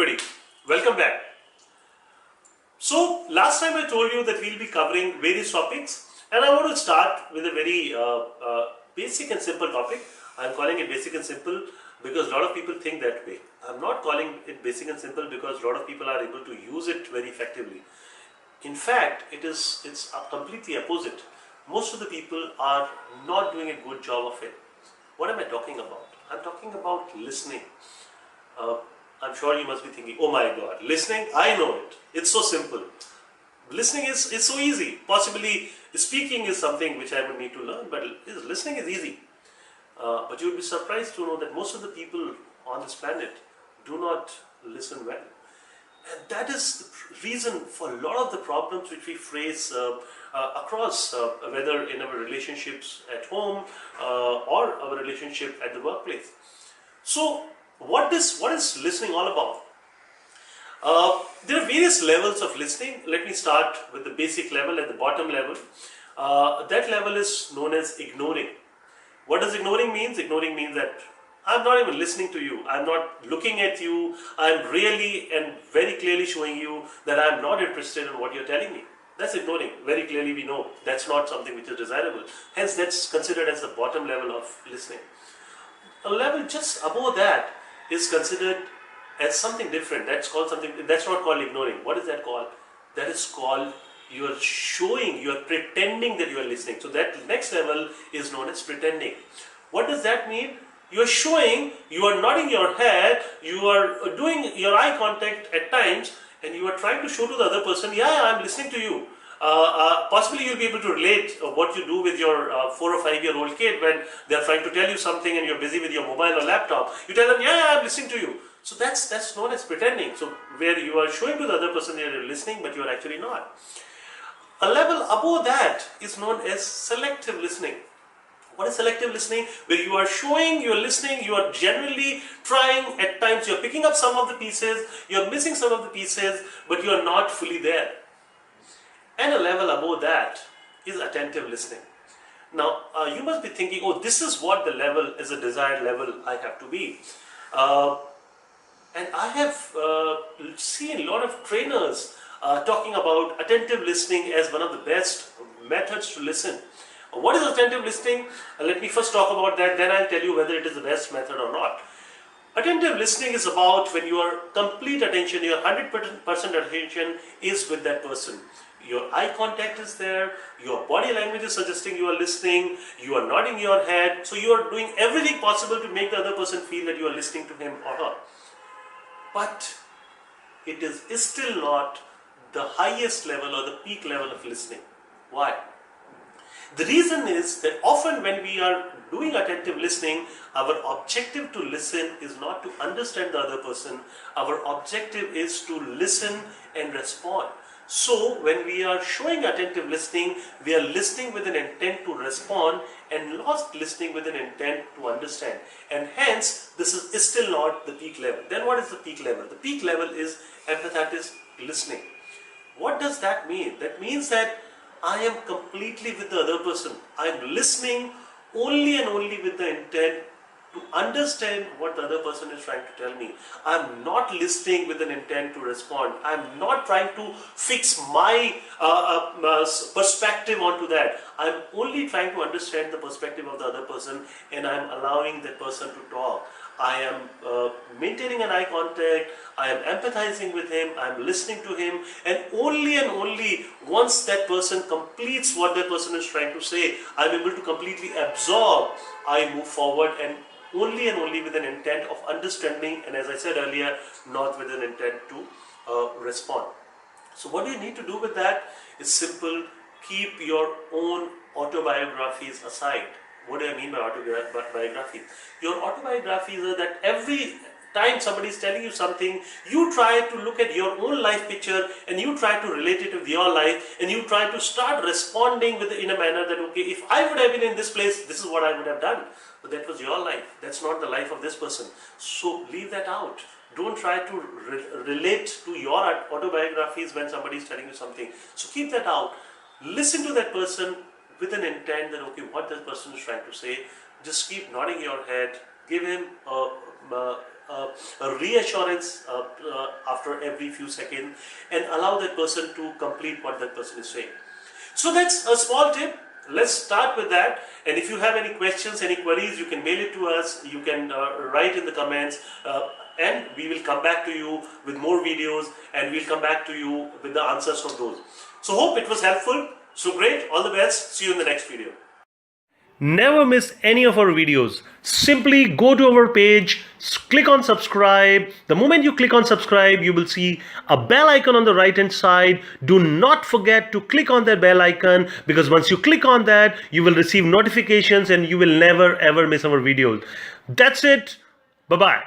everybody, welcome back. So last time I told you that we'll be covering various topics, and I want to start with a very basic and simple topic. I'm calling it basic and simple because a lot of people think that way. I'm not calling it basic and simple because a lot of people are able to use it very effectively. In fact, it's completely opposite. Most of the people are not doing a good job of it. What am I talking about? I'm talking about listening. I'm sure you must be thinking, oh my God, listening? I know it. It's so simple. Listening is so easy. Possibly speaking is something which I would need to learn, but listening is easy. But you would be surprised to know that most of the people on this planet do not listen well. And that is the reason for a lot of the problems which we face across, whether in our relationships at home or our relationship at the workplace. So, what is listening all about? There are various levels of listening. Let me start with the basic level, at the bottom level. That level is known as ignoring. What does ignoring mean? Ignoring means that I'm not even listening to you. I'm not looking at you. I'm really and very clearly showing you that I'm not interested in what you're telling me. That's ignoring. Very clearly we know that's not something which is desirable. Hence that's considered as the bottom level of listening. A level just above that is considered as something different. That's not called ignoring. What is that called? That is called you are pretending that you are listening. So that next level is known as pretending. What does that mean? You are showing, you are nodding your head, you are doing your eye contact at times, and you are trying to show to the other person, yeah, I'm listening to you. Possibly you'll be able to relate what you do with your 4 or 5 year old kid when they're trying to tell you something and you're busy with your mobile or laptop. You tell them, yeah, I'm listening to you. So that's known as pretending. So where you are showing to the other person that you're listening, but you're actually not. A level above that is known as selective listening. What is selective listening? Where you are showing, you are listening, you are genuinely trying, at times you're picking up some of the pieces, you're missing some of the pieces, but you are not fully there. And a level above that is attentive listening. Now, you must be thinking, oh, this is what the level is, a desired level I have to be. And I have seen a lot of trainers talking about attentive listening as one of the best methods to listen. What is attentive listening? Let me first talk about that, then I'll tell you whether it is the best method or not. Attentive listening is about when your complete attention, your 100% attention is with that person. Your eye contact is there, your body language is suggesting you are listening, you are nodding your head, so you are doing everything possible to make the other person feel that you are listening to him or her. But it is still not the highest level or the peak level of listening. Why? The reason is that often when we are doing attentive listening, our objective to listen is not to understand the other person. Our objective is to listen and respond. So when we are showing attentive listening, we are listening with an intent to respond and not listening with an intent to understand. And hence, this is still not the peak level. Then what is the peak level? The peak level is empathetic listening. What does that mean? That means that I am completely with the other person. I am listening only and only with the intent to understand what the other person is trying to tell me. I am not listening with an intent to respond. I am not trying to fix my perspective onto that. I am only trying to understand the perspective of the other person, and I am allowing that person to talk. I am maintaining an eye contact, I am empathizing with him, I am listening to him, and only once that person completes what that person is trying to say, I am able to completely absorb, I move forward, and only with an intent of understanding, and as I said earlier, not with an intent to respond. So what you need to do with that is simple: keep your own autobiographies aside. What do I mean by autobiography? Your autobiographies are that every time somebody is telling you something, you try to look at your own life picture and you try to relate it with your life, and you try to start responding in a manner that, okay, if I would have been in this place, this is what I would have done. But that was your life. That's not the life of this person. So leave that out. Don't try to relate to your autobiographies when somebody is telling you something. So keep that out. Listen to that person with an intent that, okay, what this person is trying to say. Just keep nodding your head. Give him a reassurance after every few seconds, and allow that person to complete what that person is saying. So that's a small tip. Let's start with that. And if you have any questions, any queries, you can mail it to us. You can write in the comments, and we will come back to you with more videos, and we'll come back to you with the answers from those. So hope it was helpful. So great. All the best. See you in the next video. Never miss any of our videos. Simply go to our page, click on subscribe. The moment you click on subscribe, you will see a bell icon on the right hand side. Do not forget to click on that bell icon, because once you click on that, you will receive notifications and you will never ever miss our videos. That's it. Bye-bye.